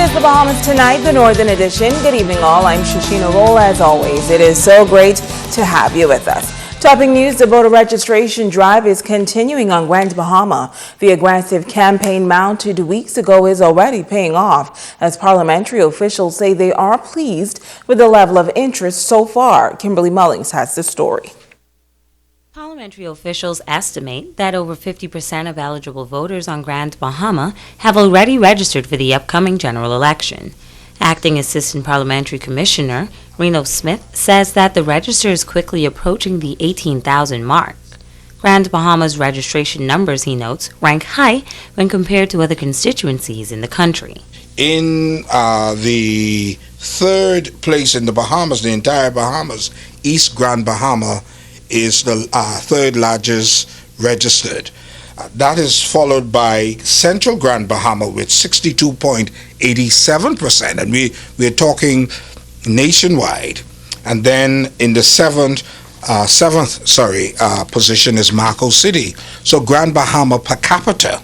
is the Bahamas Tonight, the Northern Edition. Good evening, all. I'm Shashina Roll. As always, it is so great to have you with us. Topping news, the voter registration drive is continuing on Grand Bahama. The aggressive campaign mounted weeks ago is already paying off, as parliamentary officials say they are pleased with the level of interest so far. Kimberly Mullings has the story. Parliamentary officials estimate that over 50% of eligible voters on Grand Bahama have already registered for the upcoming general election. Acting Assistant Parliamentary Commissioner Reno Smith says that the register is quickly approaching the 18,000 mark. Grand Bahama's registration numbers, he notes, rank high when compared to other constituencies in the country. In the third place in the Bahamas, the entire Bahamas, East Grand Bahama is the third largest registered. That is followed by Central Grand Bahama with 62.87%, and we're talking nationwide. And then in the seventh position is Marco City. So Grand Bahama per capita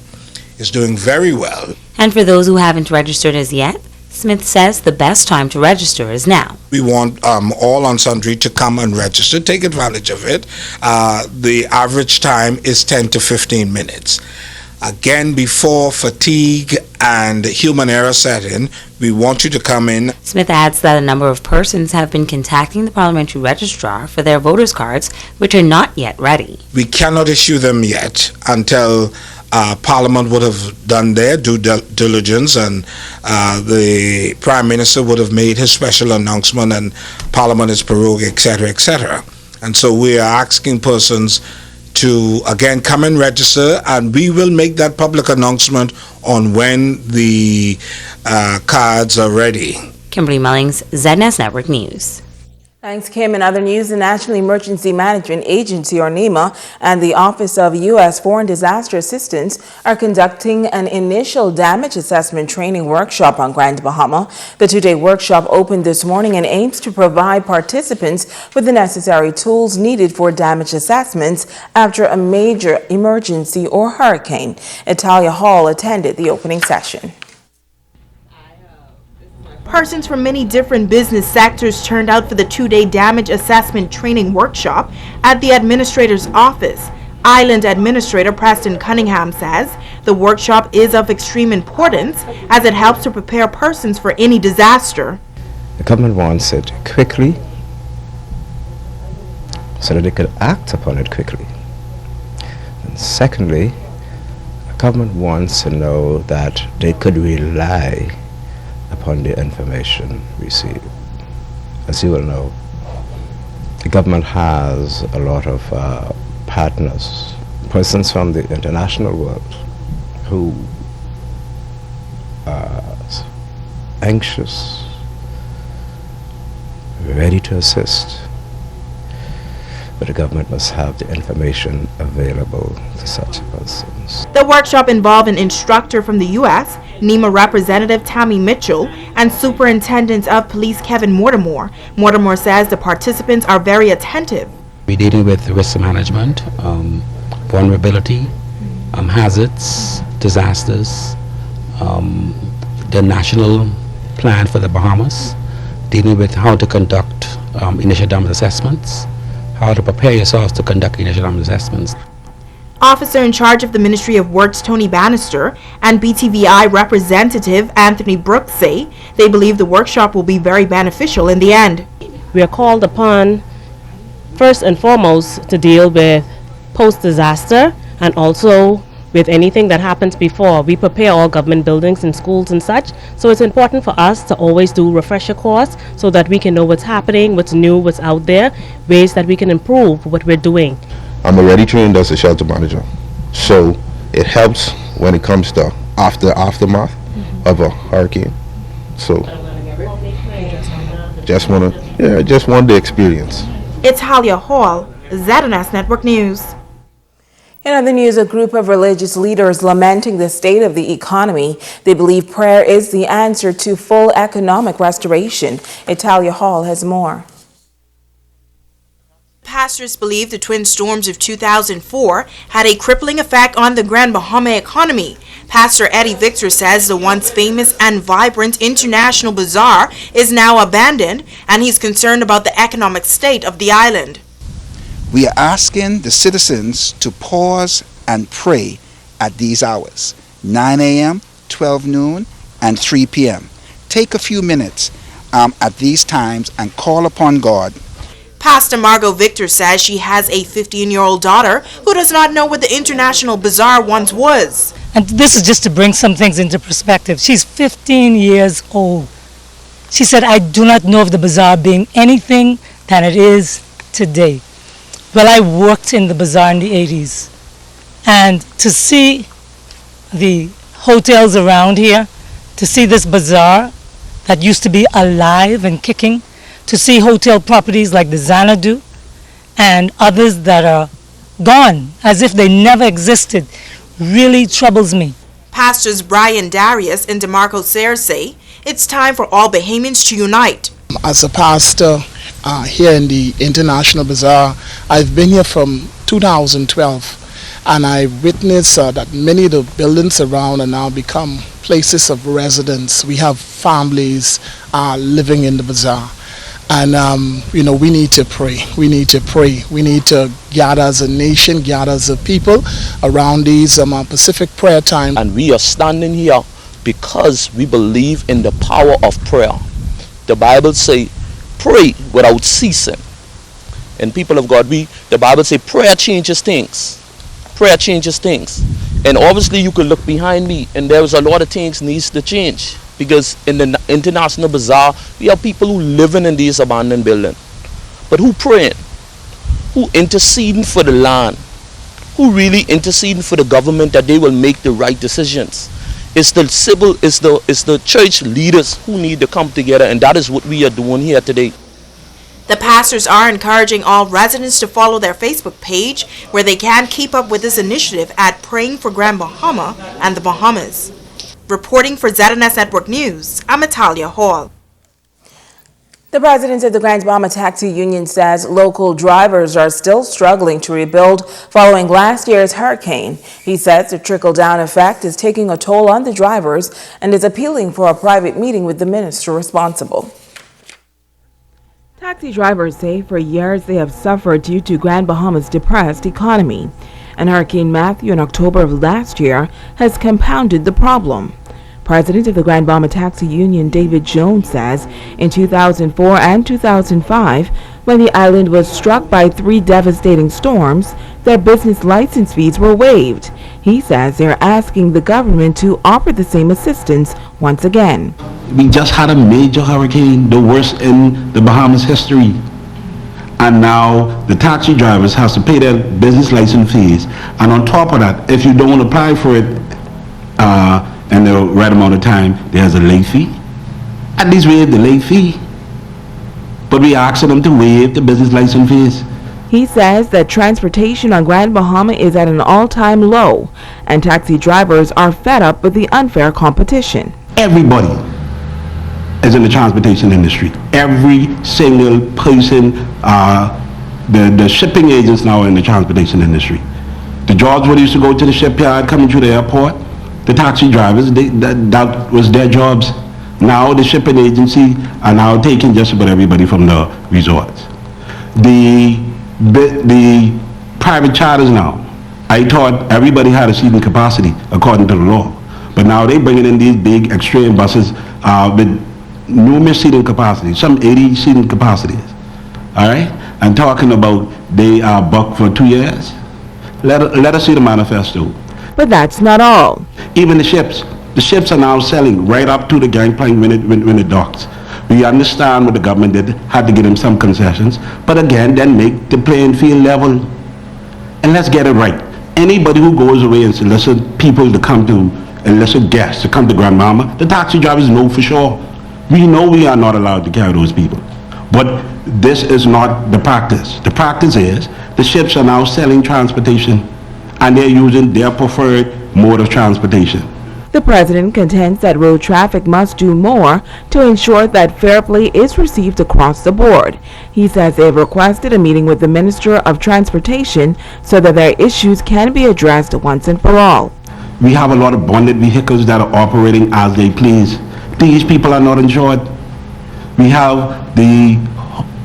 is doing very well. And for those who haven't registered as yet, Smith says the best time to register is now. We want all and sundry to come and register, take advantage of it. The average time is 10 to 15 minutes. Again, before fatigue and human error set in, we want you to come in. Smith adds that a number of persons have been contacting the parliamentary registrar for their voters' cards, which are not yet ready. We cannot issue them yet until Parliament would have done their due diligence, and the Prime Minister would have made his special announcement, and Parliament is prorogued, etc., etc. And so we are asking persons to, again, come and register, and we will make that public announcement on when the cards are ready. Kimberly Mullings, ZNS Network News. Thanks, Kim. In other news, the National Emergency Management Agency, or NEMA, and the Office of U.S. Foreign Disaster Assistance are conducting an initial damage assessment training workshop on Grand Bahama. The two-day workshop opened this morning and aims to provide participants with the necessary tools needed for damage assessments after a major emergency or hurricane. Italia Hall attended the opening session. Persons from many different business sectors turned out for the two-day damage assessment training workshop at the administrator's office. Island Administrator Preston Cunningham says the workshop is of extreme importance as it helps to prepare persons for any disaster. The government wants it quickly so that they could act upon it quickly. And secondly, the government wants to know that they could rely upon the information received. As you will know, the government has a lot of partners, persons from the international world who are anxious, ready to assist, but the government must have the information available to such persons. The workshop involved an instructor from the U.S., NEMA Representative Tammy Mitchell, and Superintendent of Police Kevin Mortimer. Mortimer says the participants are very attentive. We're dealing with risk management, vulnerability, hazards, disasters, the national plan for the Bahamas, dealing with how to conduct initial damage assessments, how to prepare yourselves to conduct initial damage assessments. Officer in charge of the Ministry of Works, Tony Bannister, and BTVI Representative Anthony Brooks say they believe the workshop will be very beneficial in the end. We are called upon, first and foremost, to deal with post-disaster and also with anything that happens before. We prepare all government buildings and schools and such, so it's important for us to always do refresher course so that we can know what's happening, what's new, what's out there, ways that we can improve what we're doing. I'm already trained as a shelter manager, so it helps when it comes to aftermath of a hurricane. So just want the experience. It's Halia Hall, ZNS Network News. In other news, a group of religious leaders lamenting the state of the economy. They believe prayer is the answer to full economic restoration. Italia Hall has more. Pastors believe the twin storms of 2004 had a crippling effect on the Grand Bahama economy. Pastor Eddie Victor says the once famous and vibrant International Bazaar is now abandoned, and he's concerned about the economic state of the island. We are asking the citizens to pause and pray at these hours, 9 a.m., 12 noon, and 3 p.m. Take a few minutes at these times and call upon God. Pastor Margot Victor says she has a 15-year-old daughter who does not know what the International Bazaar once was. And this is just to bring some things into perspective. She's 15 years old. She said, I do not know of the bazaar being anything than it is today. Well, I worked in the bazaar in the 80s. And to see the hotels around here, to see this bazaar that used to be alive and kicking, to see hotel properties like the Xanadu and others that are gone as if they never existed, really troubles me. Pastors Brian Darius and DeMarco Sayre say it's time for all Bahamians to unite. As a pastor here in the International Bazaar, I've been here from 2012, and I witnessed that many of the buildings around are now become places of residence. We have families living in the bazaar. And, we need to pray. We need to pray. We need to gather as a nation, gather as a people around these Pacific prayer time. And we are standing here because we believe in the power of prayer. The Bible say, pray without ceasing. And people of God, the Bible say prayer changes things. Prayer changes things. And obviously you could look behind me and there's a lot of things needs to change. Because in the International Bazaar, we have people who living in these abandoned buildings. But who praying? Who interceding for the land? Who really interceding for the government that they will make the right decisions? It's the church leaders who need to come together, and that is what we are doing here today. The pastors are encouraging all residents to follow their Facebook page, where they can keep up with this initiative at Praying for Grand Bahama and the Bahamas. Reporting for ZNS Network News, I'm Natalia Hall. The president of the Grand Bahama Taxi Union says local drivers are still struggling to rebuild following last year's hurricane. He says the trickle-down effect is taking a toll on the drivers and is appealing for a private meeting with the minister responsible. Taxi drivers say for years they have suffered due to Grand Bahama's depressed economy, and Hurricane Matthew in October of last year has compounded the problem. President of the Grand Bahama Taxi Union, David Jones, says in 2004 and 2005, when the island was struck by 3 devastating storms, their business license fees were waived. He says they're asking the government to offer the same assistance once again. We just had a major hurricane, the worst in the Bahamas history. And now the taxi drivers have to pay their business license fees. And on top of that, if you don't apply for it in the right amount of time, there's a late fee. At least waive the late fee. But we asking them to waive the business license fees. He says that transportation on Grand Bahama is at an all-time low, and taxi drivers are fed up with the unfair competition. Everybody is in the transportation industry. Every single person, the shipping agents now are in the transportation industry. The jobs where they used to go to the shipyard, coming through the airport, the taxi drivers, that was their jobs. Now the shipping agency are now taking just about everybody from the resorts. The private charters now, I thought everybody had a seating capacity according to the law. But now they're bringing in these big extreme buses with numerous seating capacities, some 80 seating capacities. All right? I'm talking about they are booked for 2 years. Let us see the manifesto. But that's not all. Even the ships are now selling right up to the gangplank when it docks. We understand what the government did, had to give them some concessions, but again, then make the playing field level. And let's get it right. Anybody who goes away and solicit people to come to, illicit guests to come to Grand Bahama, the taxi drivers know for sure. We know we are not allowed to carry those people. But this is not the practice. The practice is the ships are now selling transportation and they're using their preferred mode of transportation. The president contends that road traffic must do more to ensure that fair play is received across the board. He says they have requested a meeting with the Minister of Transportation so that their issues can be addressed once and for all. We have a lot of bonded vehicles that are operating as they please. These people are not insured. We have the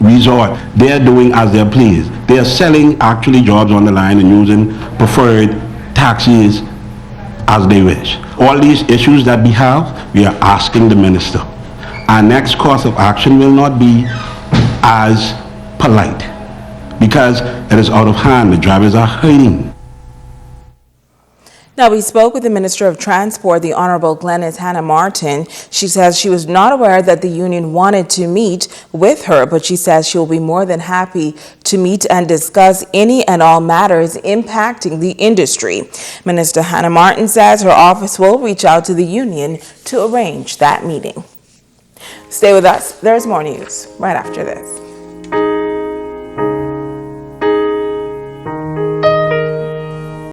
resort. They're doing as they please. They are selling actually jobs on the line and using preferred taxis as they wish. All these issues that we have, we are asking the minister. Our next course of action will not be as polite because it is out of hand. The drivers are hurting. Now, we spoke with the Minister of Transport, the Honorable Glenys Hannah Martin. She says she was not aware that the union wanted to meet with her, but she says she will be more than happy to meet and discuss any and all matters impacting the industry. Minister Hannah Martin says her office will reach out to the union to arrange that meeting. Stay with us. There's more news right after this.